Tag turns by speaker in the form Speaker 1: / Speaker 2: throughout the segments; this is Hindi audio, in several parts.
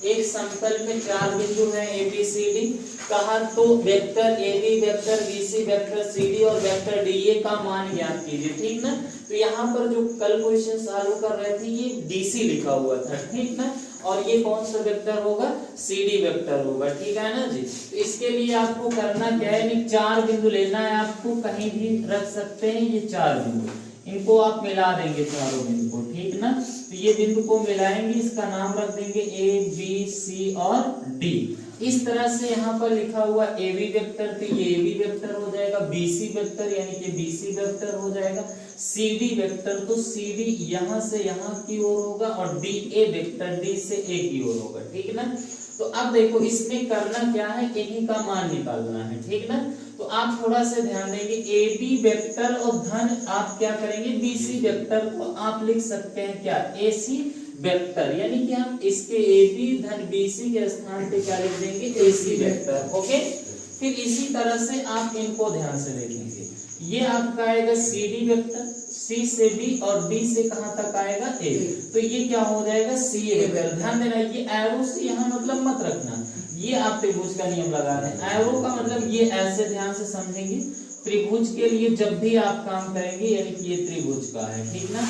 Speaker 1: एक समतल में चार बिंदु हैं ए बी सी डी कहा तो vector A B, vector B C, vector C D और वेक्टर डी ए का मान ज्ञात कीजिए। ठीक ना। तो यहाँ पर जो कल क्वेश्चन सॉल्व कर रहे थे ये डीसी लिखा हुआ था। ठीक ना। और ये कौन सा वेक्टर होगा? सी डी वेक्टर होगा। ठीक है ना जी। तो इसके लिए आपको करना क्या है, चार बिंदु लेना है आपको, कहीं भी रख सकते हैं ये चार बिंदु, इनको आप मिला देंगे चारों बिंदु को। ठीक ना। तो ये बिंदु को मिलाएंगे, इसका नाम रख देंगे ए बी सी और डी। इस तरह से यहाँ पर लिखा हुआ ए बी वेक्टर, तो ये ए बी वेक्टर हो जाएगा, बी सी वेक्टर यानी कि बी सी वेक्टर हो जाएगा, सी डी वेक्टर तो सी डी यहाँ से यहाँ की ओर होगा और डी ए वेक्टर डी से ए की ओर होगा। ठीक ना। तो अब देखो इसमें करना क्या है, इन्हीं का मान निकालना है। ठीक ना। तो आप थोड़ा सा ध्यान देंगे, ए बी वेक्टर और धन आप क्या करेंगे, बी सी वेक्टर को आप लिख सकते हैं क्या, ए सी वेक्टर, यानी कि हम इसके ए बी धन बी सी के स्थान पे क्या लिख देंगे, ए सी वेक्टर। ओके। फिर इसी तरह से आप इनको ध्यान से देखेंगे, ये आपका आएगा सी डी वेक्टर, सी से बी और डी से कहां तक आएगा, ए, तो ये क्या हो जाएगा, सी ए वेक्टर। ध्यान देना ये एरो से यहाँ मतलब मत रखना, ये आप त्रिभुज का नियम लगा रहे हैं, एरो का मतलब ये ऐसे ध्यान से समझेंगे, त्रिभुज के लिए जब भी आप काम करेंगे यानी कि ये त्रिभुज का है। ठीक ना।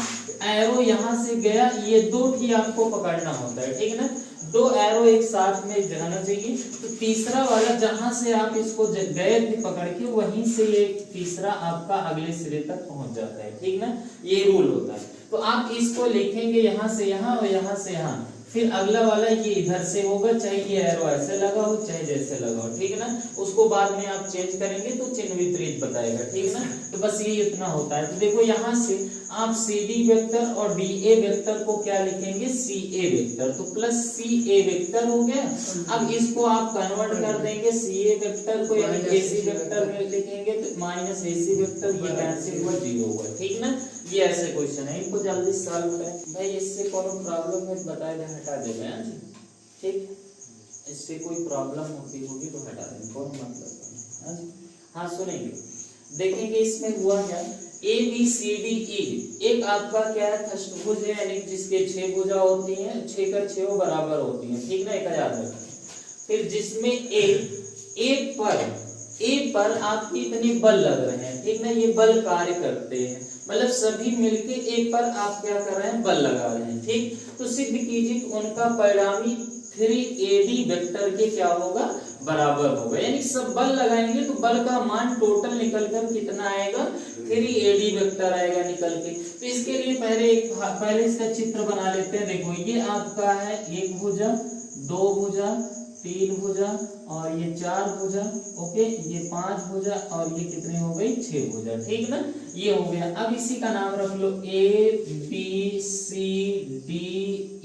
Speaker 1: एरो यहाँ से गया, ये दो ही आपको पकड़ना होता है। ठीक ना। दो एरो एक साथ में जाना चाहिए, तो तीसरा वाला जहां से आप इसको गए थे पकड़ के, वहीं से ये तीसरा आपका अगले सिरे तक पहुंच जाता है। ठीक ना। ये रूल होता है। तो आप इसको लिखेंगे यहाँ से यहाँ और यहाँ से यहाँ, फिर अगला वाला ये इधर से होगा, चाहे ये एरो ऐसे लगा हो चाहे जैसे लगा हो। ठीक ना। उसको बाद में आप चेंज करेंगे तो चिन्ह विपरीत बताएगा। ठीक ना। तो बस ये इतना होता है। तो देखो यहाँ से आप सी डी वेक्टर और डी ए वेक्टर को क्या लिखेंगे, सी ए वेक्टर, तो प्लस सी ए वेक्टर हो गया। अब इसको आप कन्वर्ट कर देंगे सी ए वेक्टर को, यानी ए सी वेक्टर में लिखेंगे तो माइनस ए सी वेक्टर, ये कैंसिल हुआ, जीरो हुआ। ठीक ना। ये ऐसे क्वेश्चन है, इनको जल्दी सॉल्व करें भाई। इससे कोनो प्रॉब्लम है बताए दे, हटा देंगे। ठीक, इससे कोई प्रॉब्लम होती होगी तो हटा देंगे, कोनो मतलब नहीं। हाँ सुनेंगे, देखेंगे इसमें हुआ क्या, A B C D E एक आपका क्या है, अष्टभुज है, यानी जिसके 6 भुजा होती हैं, 6 का 6 बराबर होती हैं। ठीक ना, एक याद रखें। फिर जिसमें ए पर आपके इतने बल लग रहे हैं। ठीक ना, ये बल कार्य करते हैं, मतलब सभी मिलके ए पर आप क्या कर रहे हैं, बल लगा रहे हैं। ठीक, तो सिद्ध कीजिए उनका परिणामी 3AD वेक्टर के क्या होगा, बराबर होगा। यानी सब बल लगाएंगे तो बल का मान टोटल निकलकर कितना आएगा, 3AD वेक्टर आएगा निकल के। तो इसके लिए पहले इसका चित्र बना लेते हैं। देखो ये आपका है एक भुजा, दो भुजा, तीन भुजा और ये 4 भुजा। ओके, ये 5 भुजा और ये कितने हो गई, 6 भुजा। ठीक ना, ये हो गया। अब इसी का नाम रख लो A B C D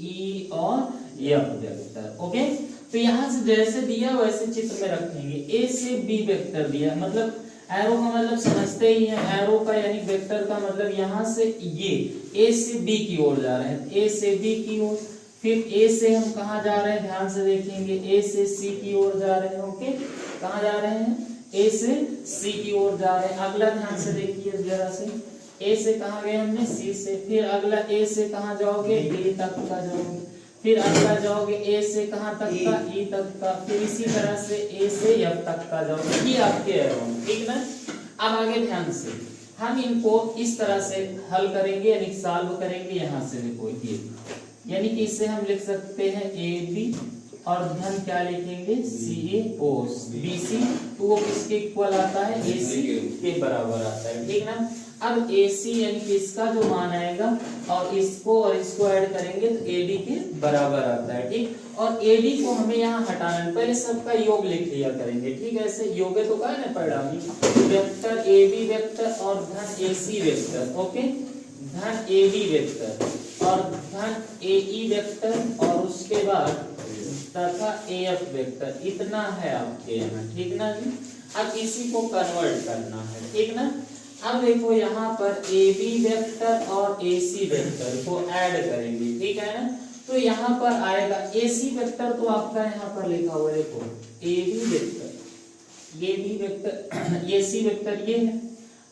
Speaker 1: E और एफ वेक्टर। ओके, तो यहाँ से जैसे दिया वैसे चित्र में रखेंगे। ए से बी वेक्टर दिया, मतलब एरो का मतलब समझते ही हैं, एरो का यानी वेक्टर का मतलब यहाँ से ये ए से बी की ओर जा रहे हैं, ए से बी की ओर। फिर ए से हम कहाँ जा रहे हैं, ध्यान से देखेंगे, ए से सी की ओर जा रहे हैं। ओके, कहाँ जा रहे हैं, ए से सी की ओर जा रहे हैं। अगला ध्यान से देखिए जरा से, ए से कहाँ गए हमने, सी से। फिर अगला ए से कहाँ जाओगे, डी तक का जाओगे। फिर अगला जाओगे ए से कहाँ तक का, ई तक का। फिर इसी तरह से ए से एफ तक का जाओगे। ये आपके एरो। ठीक ना। अब आगे ध्यान से हम इनको इस तरह से हल करेंगे, यानी सॉल्व करेंगे। यहाँ से देखो ये, यानी कि इससे हम लिख सकते हैं ए बी और धन क्या लिखेंगे, सी ए ओ बी सी, तो वो किसके इक्वल आता है, ए सी के बराबर आता है। ठीक ना। अब ए सी यानी कि इसका जो मान आएगा और इसको ऐड करेंगे तो ए डी के बराबर आता है। ठीक, और ए डी को हमें यहाँ हटाना है, पहले सबका योग लिख लिया करेंगे। ठीक है, ऐसे योग तो का है ना परिणामी वेक्टर ए बी वेक्टर और धन ए सी वेक्टर। ओके, धन ए बी वेक्टर और धन ए ई वेक्टर और उसके बाद तथा ए एफ वेक्टर, इतना है आपके यहाँ। ठीक ना जी। अब इसी को कन्वर्ट करना है। ठीक ना। अब देखो यहाँ पर ए बी वेक्टर और ए सी वेक्टर को ऐड करेंगे। ठीक है ना। तो यहाँ पर आएगा ए सी वेक्टर, तो आपका यहाँ पर लिखा हुआ है, देखो ए बी वेक्टर, ये बी वेक्टर, ये सी वेक्टर ये है,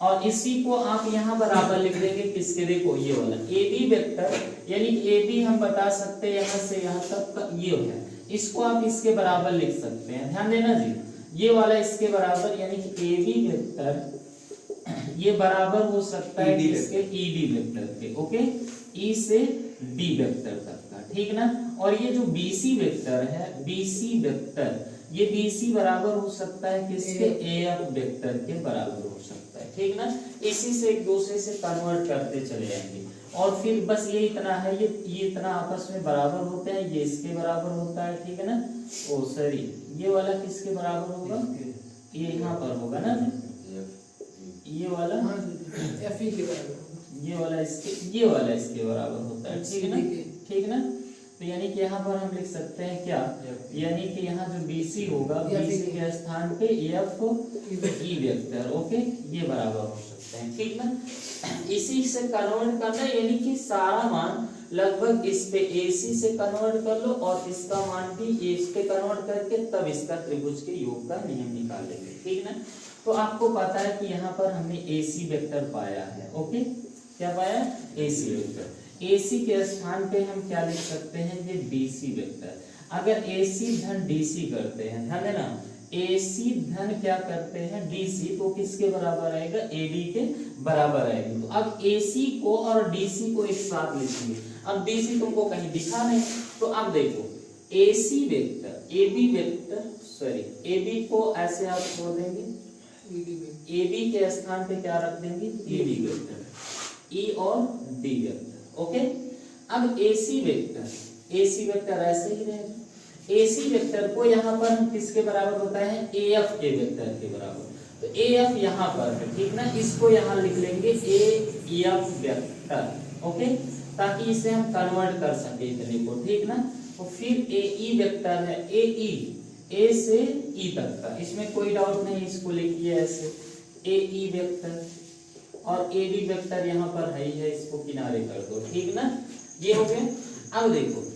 Speaker 1: और इसी को आप यहाँ बराबर लिख देंगे किसके, देखो ये वाला ए बी वेक्टर, यानी ए बी हम बता सकते हैं यहाँ से यहाँ तक का ये है इसको आप इसके बराबर लिख सकते हैं, ध्यान देना जी, ये वाला इसके बराबर, यानी कि ए बी वेक्टर ये बराबर हो सकता है इसके ईडी वेक्टर के, ओके, ई से डी वेक्टर तक का, ठीक ना। और ये जो बीसी वेक्टर है, बीसी वेक्टर, ये बीसी बराबर हो सकता है किसके, एएफ वेक्टर के बराबर हो सकता है, ठीक ना। इसी से एक दूसरे से कन्वर्ट करते चले जाएंगे, और फिर बस ये इतना है, ये इतना आपस में बराबर होते हैं, ये इसके बराबर होता है, ठीक है ना। ओ सॉरी, ये वाला किसके बराबर होगा, ये यहाँ पर होगा ना, ये वाला
Speaker 2: एफ ई के बराबर,
Speaker 1: ये वाला इसके बराबर होता है, ठीक है ना, ठीक ना। तो यानी कि यहाँ पर हम लिख सकते हैं क्या, यानी कि यहाँ जो BC होगा, BC के स्थान पे एफ ई वेक्टर, ओके, ये बराबर हो सकते हैं, ठीक ना। इसी से कन्वर्ट करना, यानी कि सारा मान लगभग इस पे AC से कन्वर्ट कर लो, और इसका मान भी इस पे कन्वर्ट करके तब इसका त्रिभुज के योग का नियम निकाल लेंगे, ठीक ना। तो आपको पता है कि यहाँ पर हमने AC वेक्टर पाया है, ओके, क्या पाया, AC वेक्टर। AC के स्थान पे हम क्या लिख सकते हैं, ये BC वेक्टर। अगर AC धन DC करते हैं, ध्यान देना, AC धन क्या करते हैं DC, तो किसके बराबर आएगा, AD के बराबर आएगी। तो अब AC को और DC को एक साथ लिखेंगे। अब DC तुमको कहीं दिखा नहीं, तो अब देखो AC vector, AB vector, sorry AB को ऐसे आप छोड़ देंगे, AB के स्थान पे क्या रख देंगे, ED वेक्टर, E और D वेक्टर, ओके। अब AC वेक्टर ऐसे ही रहेगा। AC वेक्टर को यहाँ पर हम किसके बराबर होता है, AF के वेक्टर के बराबर। तो AF यहाँ पर है, ठीक ना, इसको यहाँ लिख लेंगे AF वेक्टर, ओके, ताकि इसे हम कन्वर्ट कर सके इतने को, ठीक ना। तो फिर AE वेक्टर है, AE A से E तक का, इसमें कोई डाउट नहीं, इसको लिखिए ऐसे AE वेक्टर, और AD वेक्टर यहाँ पर है ही है, इसको किनारे कर दो, ठीक ना, ये हो गया। अब देखो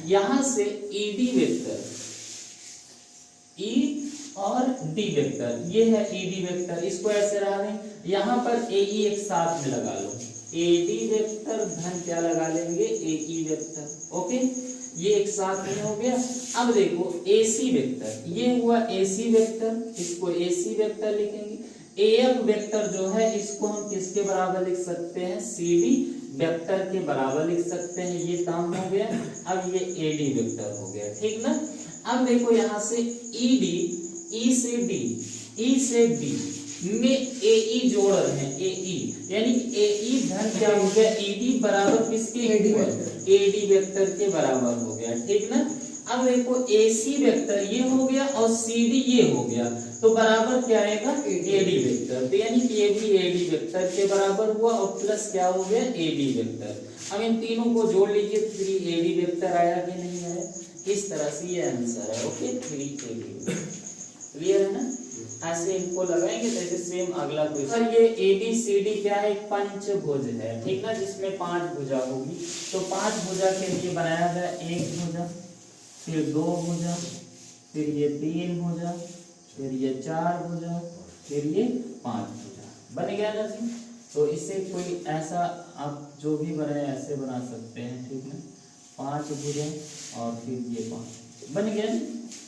Speaker 1: यहाँ से ED वेक्टर, E और D वेक्टर, ये है ED वेक्टर, इसको ऐसे रहा नहीं, यहाँ पर AE एक साथ में लगा लो, AD वेक्टर धन क्या लगा लेंगे, AE वेक्टर, ओके, ये एक साथ में हो गया। अब देखो AC वेक्टर, ये हुआ AC वेक्टर, इसको AC वेक्टर लिखेंगे। AF वेक्टर जो है, इसको हम किसके बराबर लिख सकते हैं, CD वेक्टर के बराबर लिख सकते हैं, ये काम हो गया। अब ये AD वेक्टर हो गया, ठीक ना। अब देखो यहाँ से ED, E से D में AE जोड़ रहे हैं, AE, यानी कि AE धन क्या हो गया, ED बराबर किसके, AD वेक्टर के बराबर हो गया, ठीक ना। अब देखो AC वेक्टर ये हो गया और CD ये हो गया, तो बराबर क्या आएगा, AD वेक्टर। तो यानी कि ये भी AD वेक्टर के बराबर हुआ, और प्लस क्या हो गया, AD वेक्टर। अब इन तीनों को जोड़ लीजिए, 3AD वेक्टर आया कि नहीं आया, इस तरह से ये आंसर है, ओके, 3AD। क्लियर है ना, ऐसे इनको लगाएंगे तो ऐसे सेम अगला क्वेश्चन। ये ABCD क्या है, एक पंचभुज है, ठीक ना, जिसमें 5 भुजा होगी। तो 5 भुजा के लिए बनाया गया, 1 भुजा, फिर 2 भुजा, फिर ये 3 भुजा, फिर ये 4 भुजा, फिर ये 5 भुजा, बन गया ना जी। तो इससे कोई ऐसा आप जो भी बनाए ऐसे बना सकते हैं, ठीक है, 5 भुजा और फिर ये 5 बन गया जी,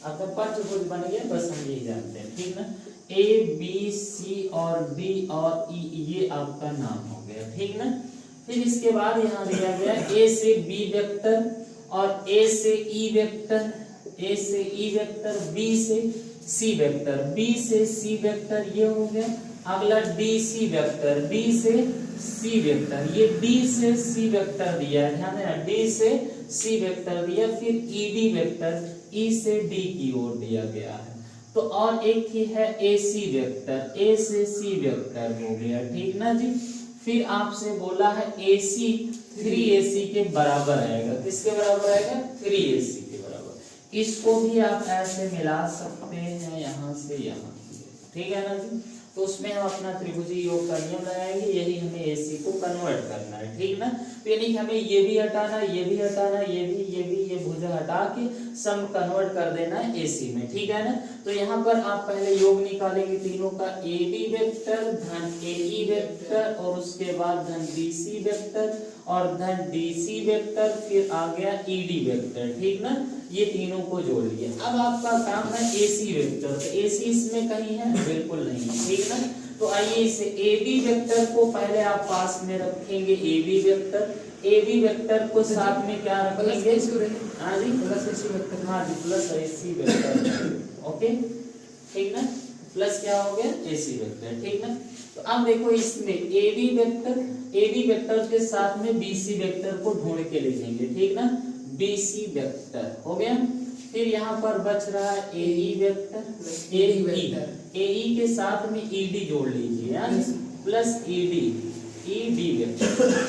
Speaker 1: आपका पंचभुज बन गया, बस हम यही जानते हैं, ठीक ना। A B C और D और E, ये आपका नाम हो गया, ठीक ना। फिर इसके बाद यहाँ दिया गया A से B वेक्टर और A से E वेक्टर, A से E वेक्टर, B से C वेक्टर, B से C वेक्टर, ये हो गया। अगला DC वेक्टर, D से C वेक्टर, ये D से C वेक्टर दिया है, ध्यान देना, D से C वेक्टर दिया। फिर ED वेक्टर, E से D की ओर दिया गया है। तो और एक ही है AC वेक्टर, A से C वेक्टर हो गया, ठीक ना जी। फिर आपसे बोला है AC 3AC के बराबर आएगा, किसके बराबर आएगा, 3AC के बराबर। इसको भी आप ऐसे मिला सकते हैं यहाँ से यहाँ, ठीक है ना जी। तो उसमें हम अपना त्रिभुजी योग का नियम लगाएंगे, यही हमें AC को कन्वर्ट करना है, ठीक ना। तो यानी कि हमें ये भी हटाना, ये भी हटाना, ये भुजा हटा के सम कन्वर्ट कर देना है AC में, ठीक है ना। तो यहाँ पर आप पहले योग निकालेंगे तीनों का, AB वेक्टर धन AE वेक्टर और उसके बाद धन BC वेक्टर और धन DC वेक्टर, फिर आ गया ED वेक्टर, ठीक ना। ये तीनों को जोड़ लिए। अब आपका काम है AC वेक्टर, तो AC इसमें कहीं है? बिल्कुल नहीं है, ठीक ना। तो आइए इसे AB वेक्टर को पहले आप पास में रखेंगे, AB वेक्टर को साथ में क्या रखेंगे? हाँ जी
Speaker 2: प्लस AC वेक्टर।
Speaker 1: हाँ जी प्लस AC वेक्टर, ओके ठीक ना। प्लस क्या हो गया? AC वेक्टर, ठीक ना। तो अब देखो इसमें AB वेक्टर के साथ में BC वेक्टर को ढूंढ के लिखेंगे, ठीक ना। BC वेक्टर हो गया। फिर यहाँ पर बच रहा है AE वेक्टर, AE के साथ में ED जोड़ लीजिए, प्लस ED वेक्टर,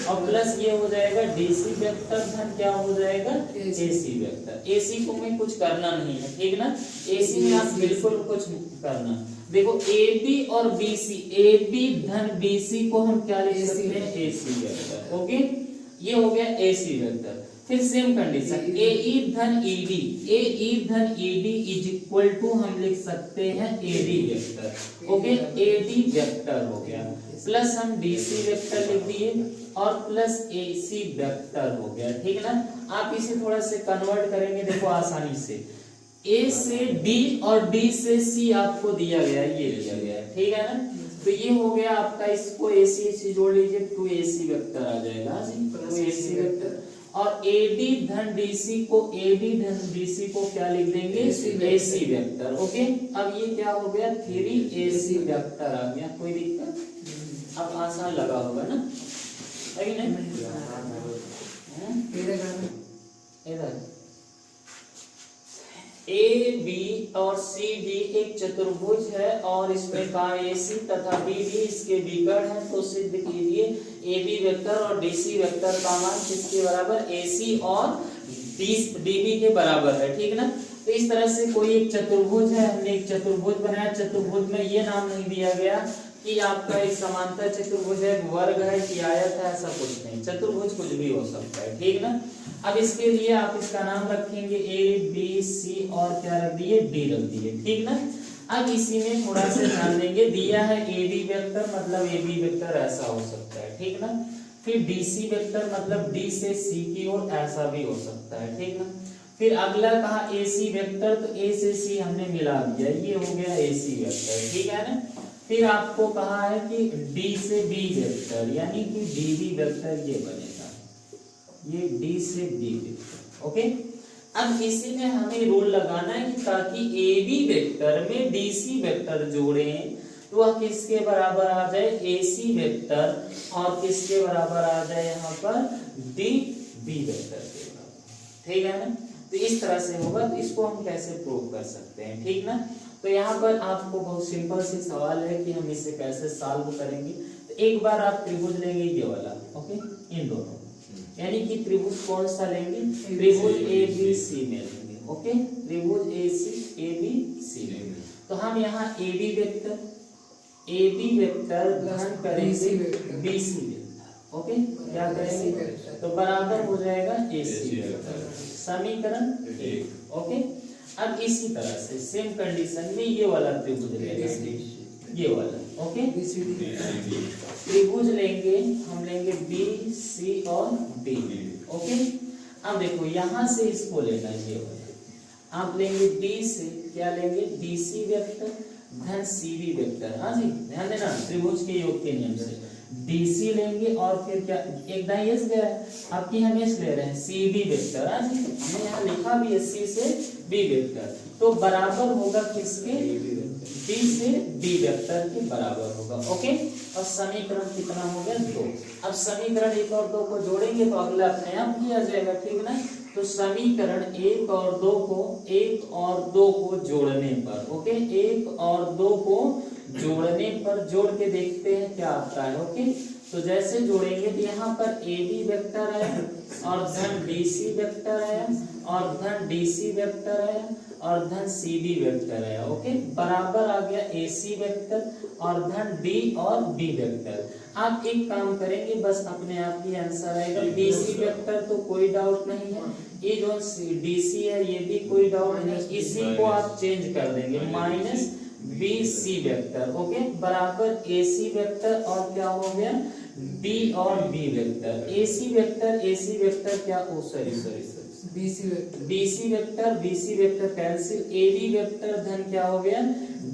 Speaker 1: और प्लस ये हो जाएगा DC वेक्टर धन क्या हो जाएगा? AC vector. AC को में कुछ करना नहीं है, ठीक ना। AC में आप बिल्कुल कुछ करना। देखो AB और BC, AB धन BC को हम क्या लिख सकते हैं? AC वेक्टर, ओके ये हो गया AC वेक्टर। फिर सेम कंडीशन AE धन ED इज इक्वल टू हम लिख सकते हैं AD vector, okay AD vector हो गया। प्लस हम DC वेक्टर लिख दिए और प्लस AC वेक्टर हो गया, ठीक ना। आप इसे थोड़ा से कन्वर्ट करेंगे, देखो आसानी से A से D और D से C आपको दिया गया है, ये दिया गया है, ठीक है ना। तो ये हो गया आपका, इसको AC जोड़ लीजिए, 2AC वेक्टर आ जाएगा जी, 2AC वेक्टर। और AD धन DC को क्या लिख देंगे? AC vector, okay. अब ये क्या हो गया? 3AC वेक्टर आ गया, कोई दिक्कत? अब आसान लगा होगा ना, है कि नहीं? इधर AB और CD एक चतुर्भुज है और इसमें का AC तथा BD इसके विकर्ण है, तो सिद्ध कीजिए AB वेक्टर और DC वेक्टर का मान किसके बराबर? AC और DB के बराबर है, ठीक ना। तो इस तरह से कोई एक चतुर्भुज है, हमने एक चतुर्भुज बनाया, चतुर्भुज में ये नाम नहीं दिया गया कि आपका एक समांतर चतुर्भुज है, वर्ग है कि आयत है, ऐसा कुछ नहीं, चतुर्भुज कुछ भी हो सकता है, ठीक ना। अब इसके लिए आप इसका नाम रखेंगे ABC और क्या रख दिए? D रख दिए, ठीक ना। अब इसी में थोड़ा सा ध्यान देंगे, दिया है AB वेक्टर मतलब AB वेक्टर ऐसा हो सकता है, ठीक ना। फिर DC वेक्टर मतलब D से C की ओर ऐसा भी हो सकता है, ठीक ना। फिर अगला कहा AC वेक्टर, तो A से C हमने मिला दिया, ये हो गया AC वेक्टर, ठीक है ना। फिर आपको कहा है कि D से B वेक्टर यानी कि DB वेक्टर ये बनेगा, ये D से B वेक्टर, ओके। अब इसी में हमें रूल लगाना है कि ताकि AB वेक्टर में DC वेक्टर जोड़ें तो वह किसके बराबर आ जाए? AC वेक्टर, और किसके बराबर आ जाए यहाँ पर? DB वेक्टर के बराबर, ठीक है ना। तो इस तरह से होगा, तो इसको हम कैसे प्रूव कर सकते हैं, ठीक ना। तो यहाँ पर आपको बहुत सिंपल सी सवाल है कि हम इसे कैसे सॉल्व करेंगे। तो एक बार आप त्रिभुज लेंगे ये वाला, ओके, इन दोनों, यानी कि त्रिभुज कौन सा लेंगे? त्रिभुज ABC में लेंगे, ओके, त्रिभुज ABC में। तो हम यहाँ AB वेक्टर ग्रहण करेंगे BC वेक्टर, ओके, क्या करेंगे? तो बराबर हो जाएगा AC वेक्टर, समीकरण 1, ओके। अब इसी तरह से सेम कंडीशन में ये वाला त्रिभुज लेंगे, ये वाला, ओके, त्रिभुज लेंगे, हम लेंगे BC और D, ओके। अब देखो यहाँ से इसको लेना है, ये वाला आप लेंगे D से, क्या लेंगे? DC वेक्टर धन CB वेक्टर, हाँ जी ध्यान देना, त्रिभुज के योग के नियम से DC लेंगे और फिर क्या, एक दाई S गया है, आपकी हम S ले रहे हैं, CB वेक्टर, हाँ जी हमने यहाँ लिखा भी है C से B वेक्टर, तो बराबर होगा किसके? D से B वेक्टर के बराबर होगा, ओके। और समीकरण कितना हो गया? 2। अब समीकरण 1 और 2 को जोड़ेंगे तो अगला अपने आप ही आ जाएगा, ठीक ना। तो समीकरण 1 और 2 को जोड़ने पर, ओके, 1 और 2 को जोड़ने पर जोड़ के देखते हैं क्या आता है, ओके। तो जैसे जोड़ेंगे तो यहाँ पर AB वेक्टर आया और धन BC वेक्टर आया और धन DC वेक्टर आया और धन CD वेक्टर आया, ओके, बराबर आ गया AC वेक्टर और धन D और B वेक्टर। आप एक काम करेंगे, बस अपने आप ही आंसर आएगा। BC वेक्टर तो कोई डाउट नहीं है, ये जो DC है ये भी कोई डाउट नहीं, इसी को आप चेंज कर देंगे माइनस BC वेक्टर, ओके, बराबर AC वेक्टर और क्या हो गया? B और B वेक्टर। AC वेक्टर क्या, oh sorry
Speaker 2: BC vector
Speaker 1: BC vector cancel, AB vector धन क्या हो गया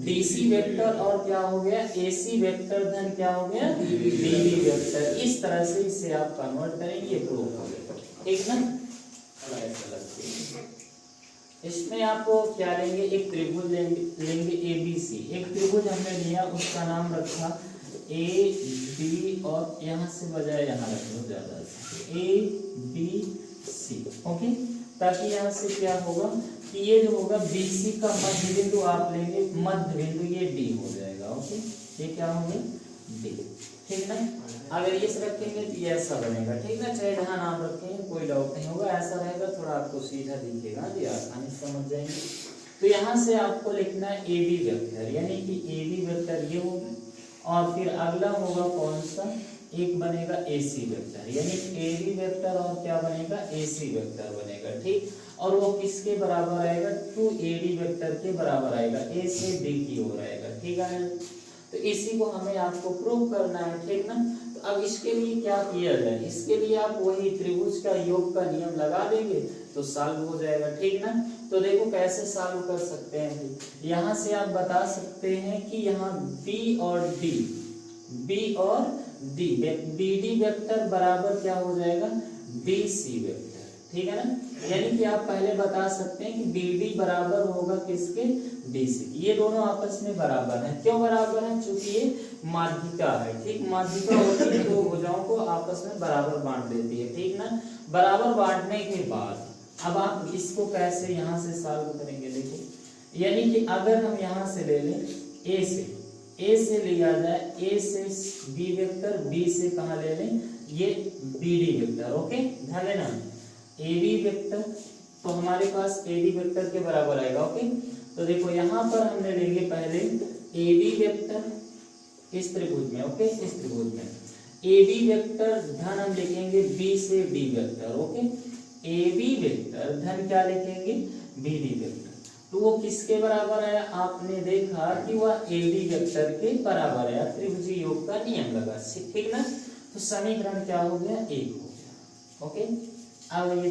Speaker 1: DC वेक्टर, और क्या हो गया AC वेक्टर धन क्या हो गया DB वेक्टर। इस तरह से इसे आप कन्वर्ट करेंगे, प्रूव हो गया, ठीक ना। इसमें आपको क्या लेंगे, एक त्रिभुज लेंगे ABC। एक त्रिभुज हमने लिया, उसका नाम रखा AB, और यहाँ से बजाय यहाँ रख लो ज्यादा से, ABC, ओके। ताकि यहाँ से क्या होगा कि ये जो होगा BC का मध्य बिंदु आप लेंगे, मध्य बिंदु ये D हो जाएगा, ओके। ये क्या हो गया D, ठीक ना। अगर इस रखेंगे तो ये ऐसा बनेगा, ठीक ना। चाहे जहाँ नाम रखेंगे कोई डाउट नहीं होगा, ऐसा रहेगा थोड़ा आपको सीधा दिखेगा जी, आसानी से समझ जाएंगे। तो यहाँ से आपको लिखना है AB वेक्टर, यानी कि AB वेक्टर ये होगा, और फिर अगला होगा कौन सा, एक बनेगा AC वेक्टर, यानी AB वेक्टर और क्या बनेगा AC वेक्टर बनेगा, ठीक। और वो किसके बराबर आएगा, 2AD वेक्टर के बराबर आएगा, A से D की ओर आएगा, ठीक है। तो इसी को हमें आपको प्रूव करना है, ठीक ना। तो अब इसके लिए क्या किया जाए, इसके लिए आप वही त्रिभुज का योग का नियम लगा देंगे तो सॉल्व हो जाएगा, ठीक ना। तो देखो कैसे सॉल्व कर सकते हैं, यहाँ से आप बता सकते हैं कि यहाँ B और D BD वेक्टर बराबर क्या हो जाएगा BC वेक्टर, ठीक है ना। यानी कि आप पहले बता सकते हैं कि BD बराबर होगा किसके DC, ये दोनों आपस में बराबर हैं। क्यों बराबर हैं, चूंकि ये माध्यिका है, ठीक। माध्यिका होती है दो भुजाओं को आपस में बराबर बांट देती है, ठीक ना। बराबर बांटने के बाद अब आप इसको कैसे यहाँ से सॉल्व करेंगे, देखो। यानी कि अगर हम यहाँ से ले लें A से लिया जाए, A से B वेक्टर, B से कहाँ ले लें ये BD वेक्टर, ओके। ध्यान देना AB वेक्टर, तो हमारे पास AD वेक्टर के बराबर आएगा, ओके। तो देखो यहाँ पर हमने लेंगे पहले AB वेक्टर इस त्रिभुज में, ओके, इस त्रिभुज में AB वेक्टर धन हम लिखेंगे B से D vector, okay. AB vector धन क्या लिखेंगे BD वेक्टर, तो वो किसके बराबर आया, आपने देखा कि वह AD वेक्टर के बराबर आया, त्रिभुजीय योग का नियम लगा, ठीक ना। तो समीकरण क्या हो गया, 1 हो गया, ओके। अब ये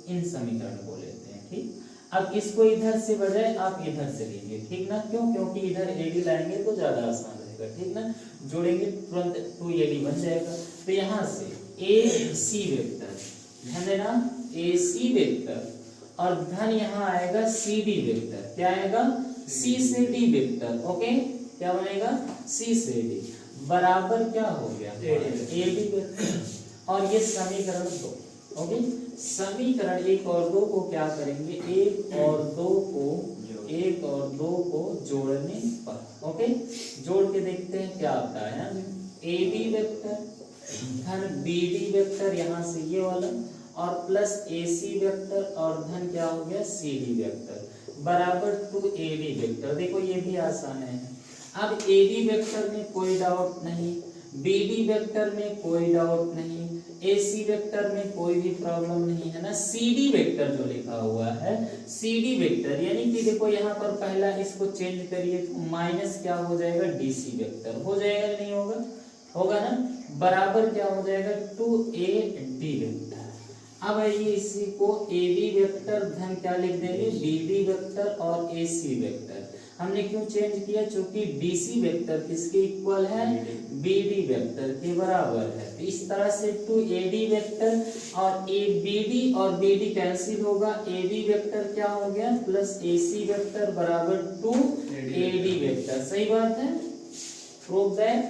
Speaker 1: इन समीकरण को लेते हैं, ठीक। अब इसको इधर से बजाय आप इधर से लीजिए, ठीक ना। क्यों, क्योंकि इधर AD लाएंगे तो ज्यादा आसान रहेगा, ठीक ना। जोड़ेंगे तुरंत 2AD बन जाएगा। तो यहाँ से AC वेक्टर, ध्यान देना AC वेक्टर, और धन यहाँ आएगा CD वेक्टर, क्या आएगा C से D वेक्टर, ओके। क्या बनेगा C से D बराबर क्या हो गया AD वेक्टर, और ये समीकरण 2, ओके। समीकरण 1 और 2 को क्या करेंगे, 1 और 2 को जोड़ने पर, ओके। जोड़ के देखते हैं क्या आता है। AB वेक्टर धन BD वेक्टर, यहाँ से ये वाला, और प्लस AC वेक्टर, और धन क्या हो गया CD वेक्टर बराबर 2AD वेक्टर। देखो ये भी आसान है। अब AD वेक्टर में कोई डाउट नहीं, BD वेक्टर में कोई डाउट नहीं, AC वेक्टर में कोई भी प्रॉब्लम नहीं है ना। CD वेक्टर जो लिखा हुआ है CD वेक्टर, यानी कि देखो यहाँ पर पहला इसको चेंज करिए तो माइनस क्या हो जाएगा DC वेक्टर हो जाएगा, नहीं होगा, होगा ना। बराबर क्या हो जाएगा 2AD वेक्टर। अब ये इसी को AB वेक्टर धन क्या लिख देंगे BD वेक्टर और AC वेक्टर। हमने क्यों चेंज किया, क्योंकि DC वेक्टर किसके इक्वल है BD वेक्टर के बराबर है। तो इस तरह से 2AD वेक्टर और BD और BD कैंसिल होगा, AB वेक्टर क्या हो गया प्लस AC वेक्टर बराबर 2AD वेक्टर। सही बात है, प्रूव दैट।